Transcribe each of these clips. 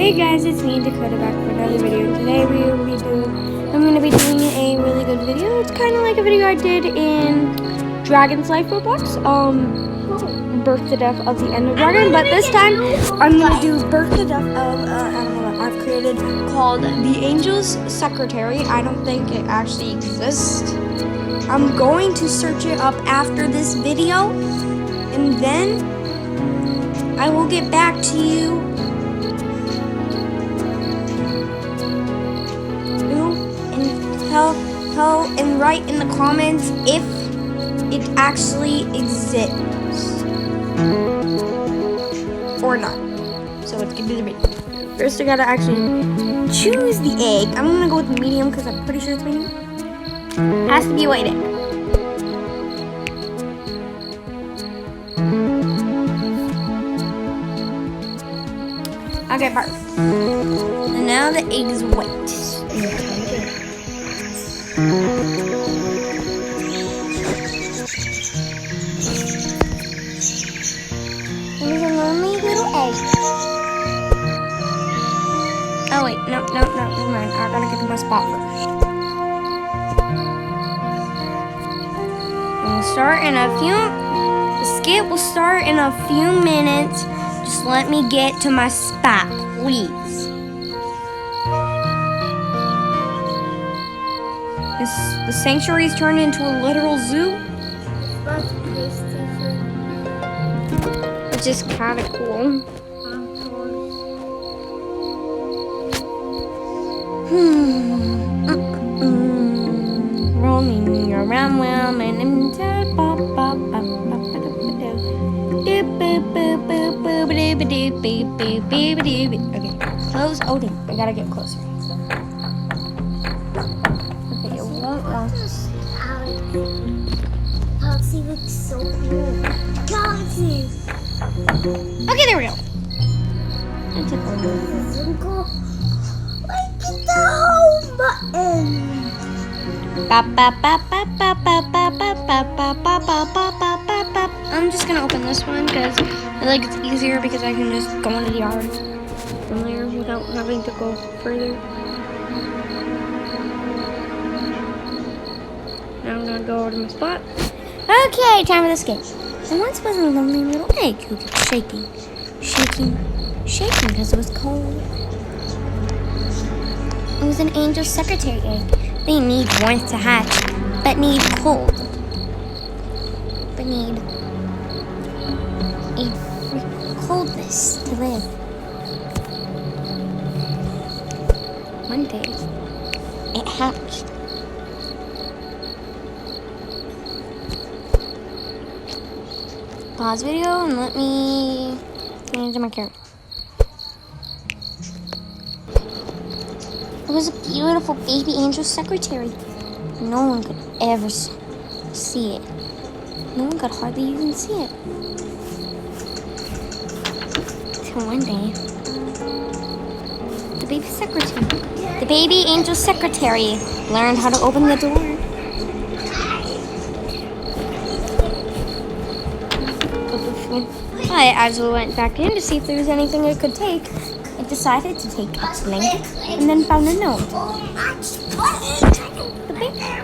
Hey guys, it's me, Dakota, back for another video. Today I'm going to be doing a really good video. It's kind of like a video I did in Dragon's Life Roblox. Birth to Death of the Ender Dragon. But this time, I'm going to do Birth to Death of an animal I've created called the Angel's Secretary. I don't think it actually exists. I'm going to search it up after this video. And then I will get back to you. Tell and write in the comments if it actually exists or not. So let's get to the video. First I gotta actually choose the egg. I'm gonna go with the medium because I'm pretty sure it's medium. Has to be a white egg. Okay, perfect. And now the egg is white. Here's a lonely little egg. Oh wait, no, never mind. I gotta get to my spot first. And we'll start in a few. The skit will start in a few minutes. Just let me get to my spot, please. The sanctuary's turned into a literal zoo. Which is kind of cool. Rolling around well and okay, close. Oh, dang. I gotta get closer. Okay, it won't want this. Galaxy looks so cool. Galaxy! Okay, there we go. That's it. This is so cool. Like the home button. I'm just gonna open this one because I like it's easier because I can just go into the yard from there without having to go further. Now I'm gonna go over to my spot. Okay, time for the skate. There once was a lonely little egg who kept shaking because it was cold. It was an angel's secretary egg. They need warmth to hatch, but need cold. But need a coldness to live. One day, it hatched. Pause video and let me get into my character. It was a beautiful baby angel secretary. No one could ever see it. No one could hardly even see it. Till one day, the baby angel secretary learned how to open the door. I actually went back in to see if there was anything it could take. It decided to take a blanket and then found a note. The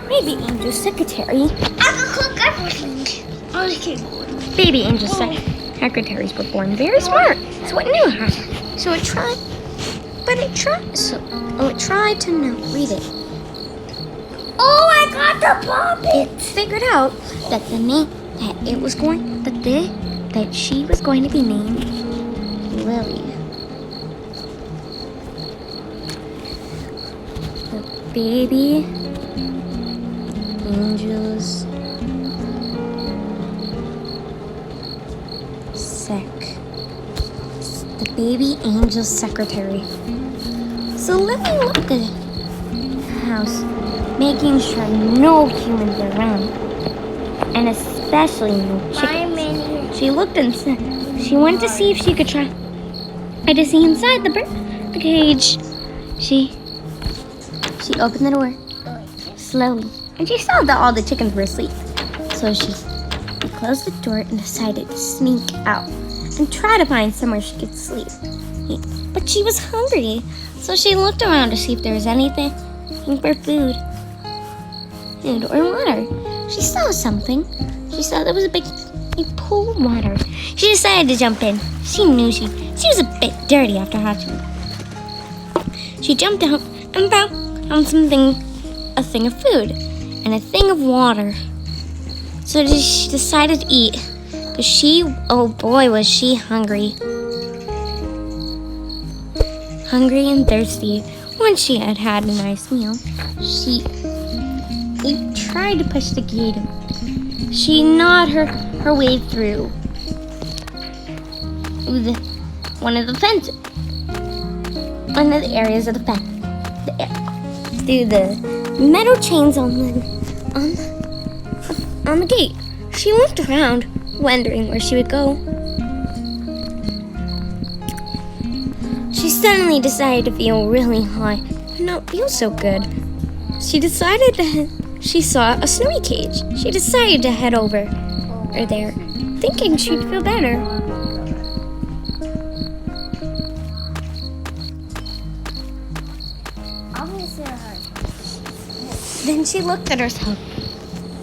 baby angel secretary. Baby angel secretaries were born very smart. So it knew how. So it tried to read it. Oh, I got the puppet! It figured out that that she was going to be named Lily. The baby angel's The baby angel's secretary. So Lily looked at the house, making sure no humans are around, and especially no chickens. She looked inside. She went to see if she could try to see inside the cage. She opened the door slowly, and she saw that all the chickens were asleep. So she closed the door and decided to sneak out and try to find somewhere she could sleep. But she was hungry, so she looked around to see if there was anything for food or water. She saw something. She saw there was a pool of water. She decided to jump in. She knew she was a bit dirty after hatching. She jumped out and found a thing of food and a thing of water. So she decided to eat. But oh boy, was she hungry. Hungry and thirsty. Once she had had a nice meal, she tried to push the gate. She gnawed her way through one of the fences. One of the areas of the fence. Through the metal chains on the gate. She looked around, wondering where she would go. She suddenly decided to feel really high and not feel so good. She saw a snowy cage. She decided to head over there, thinking she'd feel better. Then she looked at herself.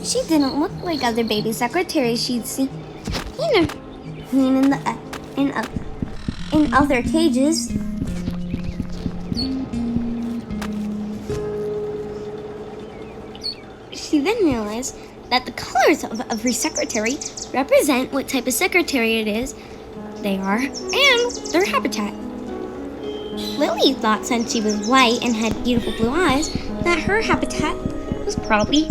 She didn't look like other baby secretaries she'd seen in other cages. She then realized that the colors of every secretary represent what type of secretary it is they are and their habitat. Lily thought since she was white and had beautiful blue eyes that her habitat was probably a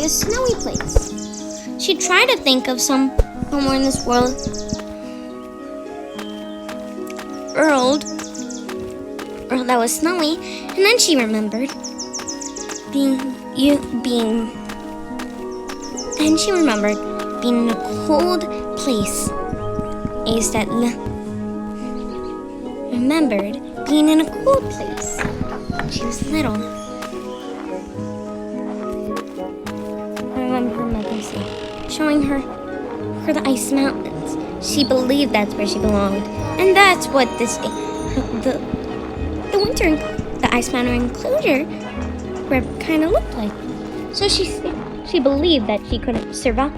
snowy place. She tried to think of somewhere in this world that was snowy, and then she remembered being in a cold place. Remembered being in a cold place when she was little. I remember her mother showing her the ice mountains. She believed that's where she belonged, and that's what the ice mountain enclosure kind of looked like. So she believed that she couldn't survive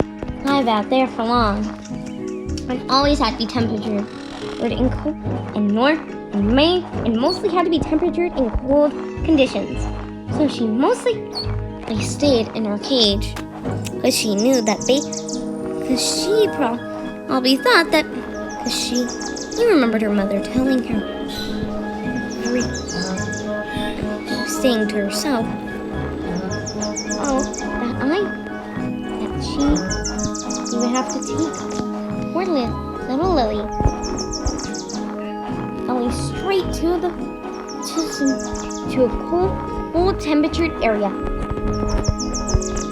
out there for long, and always had to be temperatured in cold and north and Maine, and mostly had to be temperatured in cold conditions. So she mostly stayed in her cage because she knew that she probably thought that she remembered her mother telling her, saying to herself, that she would have to take poor little Lily straight to a cold temperatured area.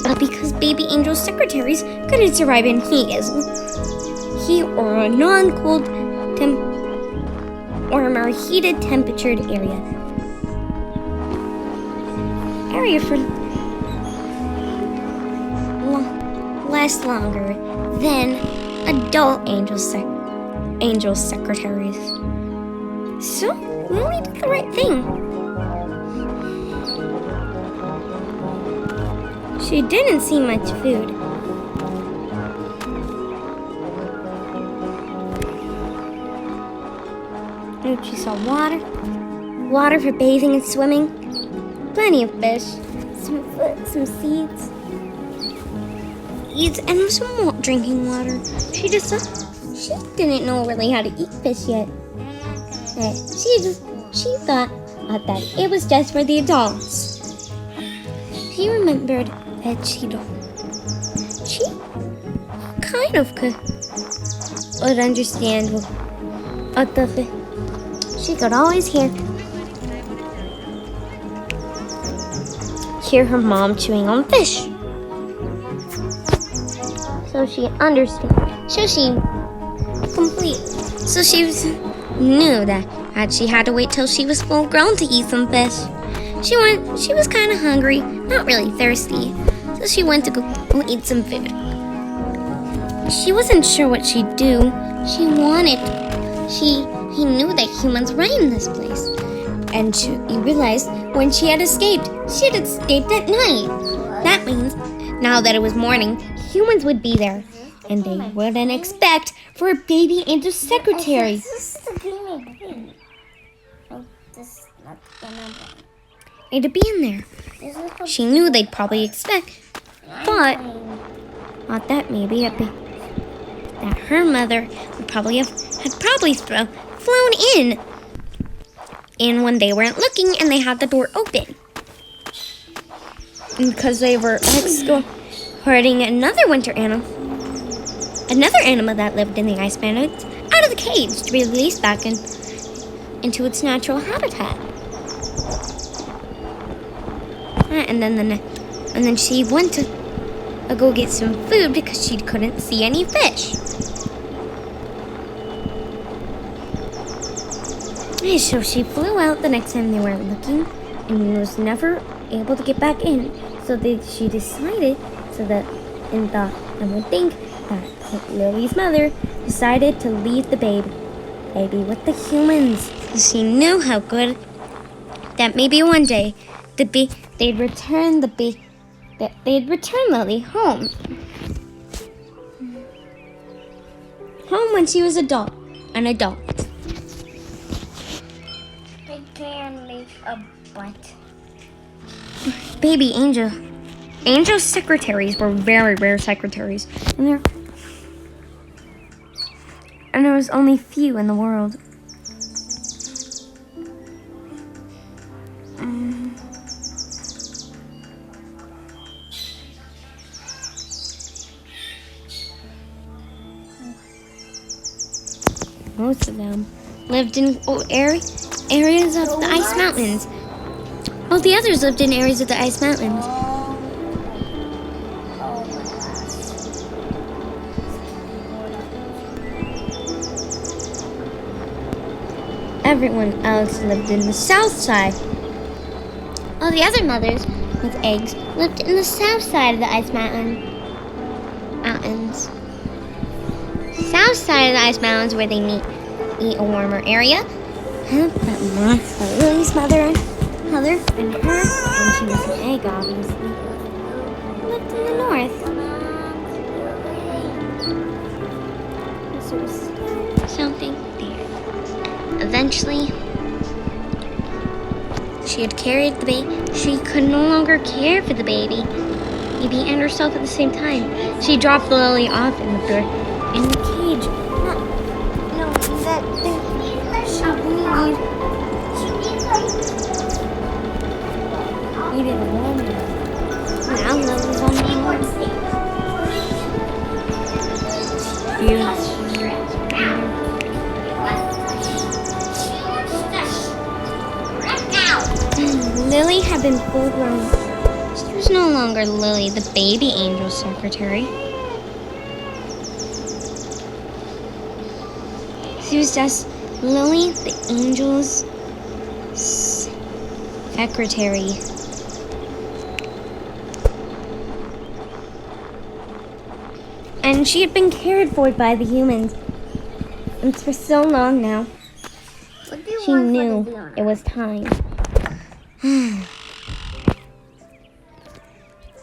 But because baby angel secretaries couldn't survive in heat or a non-cold or a more heated temperatured area for last longer than adult angel secretaries. So Lily did the right thing. She didn't see much food. And she saw water for bathing and swimming, plenty of fish, some seeds, and some more drinking water. She didn't know really how to eat fish yet. She thought that it was just for the adults. She remembered that she kind of could understand what the fish. She could always hear her mom chewing on fish. So she understood. So she knew that she had to wait till she was full grown to eat some fish. She was kind of hungry, not really thirsty. So she went to go eat some food. She wasn't sure what she'd do He knew that humans were in this place. And he realized when she had escaped at night. That means, now that it was morning, humans would be there. And they wouldn't expect for a baby angel secretary. This is the baby. Oh, this is not the number. To be in there. She knew they'd probably expect, but thought that maybe that her mother would had probably flown in when they weren't looking and they had the door open. And because they were herding another animal that lived in the ice mountains out of the cage to be released back into its natural habitat. And then she went to go get some food because she couldn't see any fish. And so she flew out the next time they weren't looking and was never able to get back in. So she decided, would think that Lily's mother decided to leave the baby with the humans. She knew how good that maybe one day they'd return Lily home. Home when she was an adult. They can make a butt. Baby angel secretaries were very rare secretaries, and there was only few in the world. Most of them lived in areas of the ice mountains. All the others lived in areas of the ice mountains. Oh my gosh. Everyone else lived in the south side. All the other mothers with eggs lived in the south side of the ice mountains. South side of the ice mountains where they eat a warmer area. But Lily's mother and her, when she was an egg, obviously, lived in the north. So something there. Eventually, she had carried the baby. She could no longer care for the baby and herself at the same time. She dropped Lily off in the cage. Needed a woman. Now Lily's on the own. Lily had been full grown. She was no longer Lily, the baby angel secretary. She was just Lily, the angel's secretary. And she had been cared for by the humans. And for so long now. She knew it was time.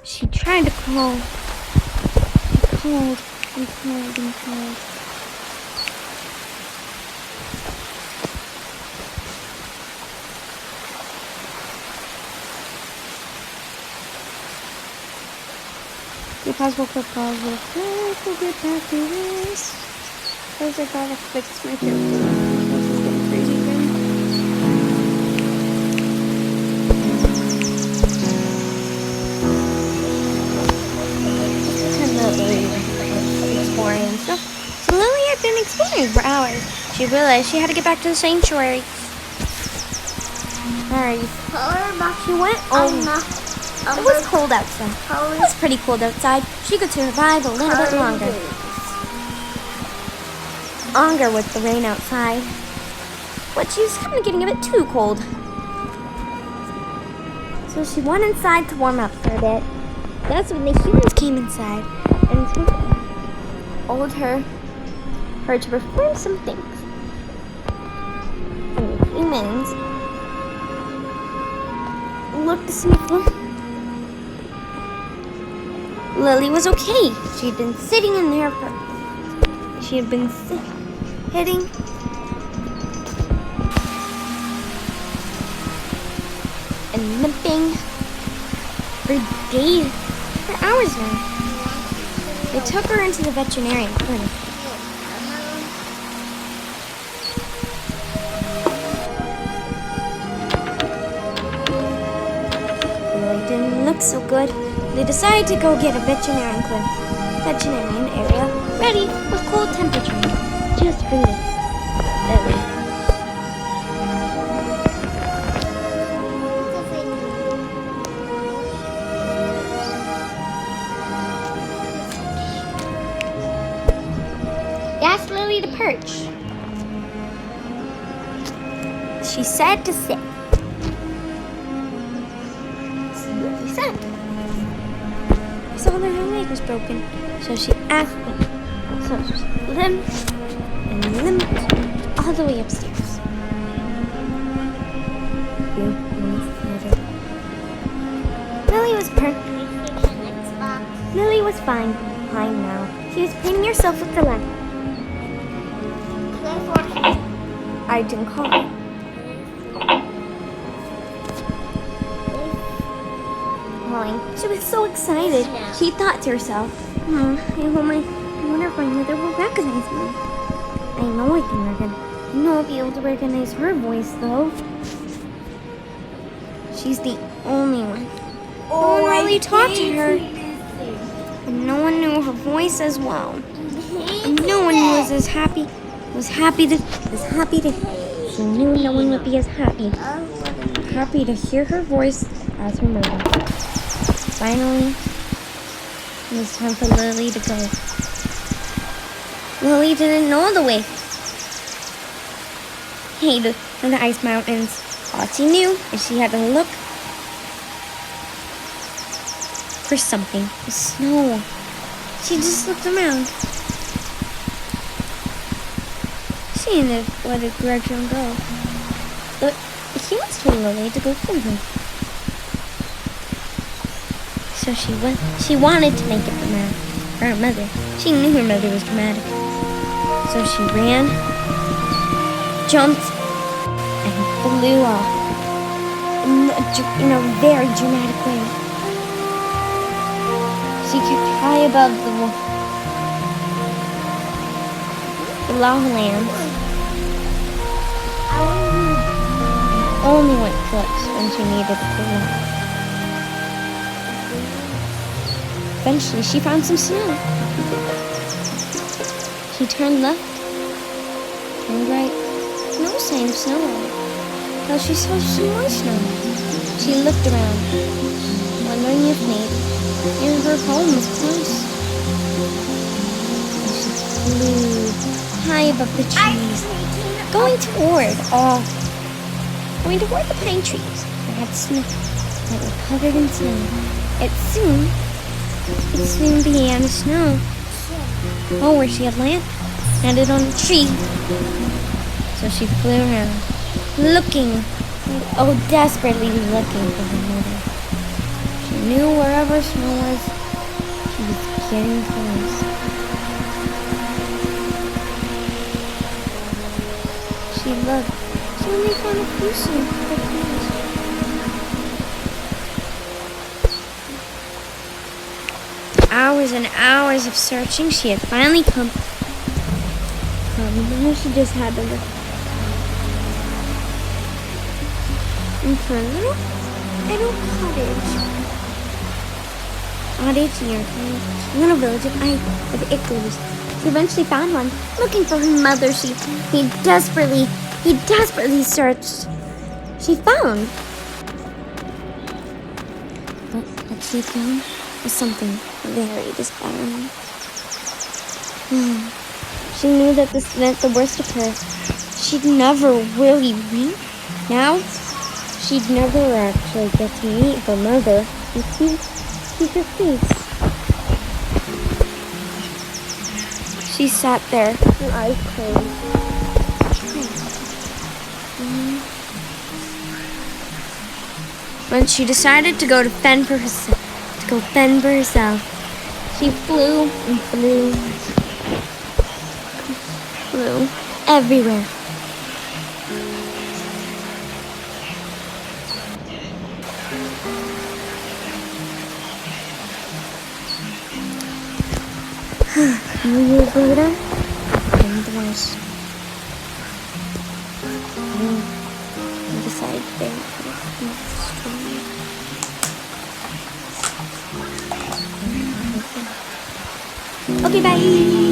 She tried to call. She called. If possible for calls, we'll get back to this. First, I gotta fix my throat. This is getting crazy again. Exploring and stuff. So Lily had been exploring for hours. She realized she had to get back to the sanctuary. Alright. She went it was cold outside. It was pretty cold outside. She could survive a little bit longer. Longer with the rain outside. But she was kind of getting a bit too cold. So she went inside to warm up for a bit. That's when the humans came inside and told her her to perform some things. For a few minutes, looked to see if Lily was okay. She had been sitting in there she had been hitting and limping for days, for hours now. They took her into the veterinarian clinic. Lily didn't look so good. They decided to go get a veterinarian area ready with cold temperature just for Lily. They asked Lily to perch. She said to sit. So Lily sat. I saw that her leg was broken, so she asked them. So she limped and limped all the way upstairs. Lily was perfect. Lily was fine now. She was cleaning herself with the lamp. I didn't call her. She was so excited. She thought to herself, I wonder if my mother will recognize me. I know I can recognize. I know I'll be able to recognize her voice, though. She's the only one. No one really talked to her. And no one knew her voice as well. And no one was as happy. She knew no one would be as happy to hear her voice as her mother. Finally, it was time for Lily to go. Lily didn't know the way. Hey, the ice mountains. All she knew is she had to look for something. The snow. She just looked around. She didn't know where the direction would go. But the humans told Lily to go for them. So she wanted to make it for her mother. She knew her mother was dramatic. So she ran, jumped, and flew off in a very dramatic way. She kicked high above the lavalands. Only went close when she needed to run. Eventually, she found some snow. She turned left, turned right. No sign of snow. Well, she saw some more snow. She looked around, wondering if maybe her home was close. And she flew high above the trees, going toward the pine trees that had snow, that were covered in snow. It soon began to snow. Where she had landed on a tree. So she flew around, desperately looking for her mother. She knew wherever snow was, she was getting close. She looked. She only found a few snow. Hours and hours of searching, she had finally come. Now she just had to look into a little cottage near a little village of igloos. She eventually found one. Looking for her mother, he desperately searched. She found. But what she found was something very disappointing. She knew that this meant the worst of her. She'd never really win. Now, she'd never actually get to meet her mother and see her face. She sat there, her eyes closed. When she decided to go fend for herself, she flew and flew, flew everywhere. Years later, indoors. I decided to bake this. Okay, bye.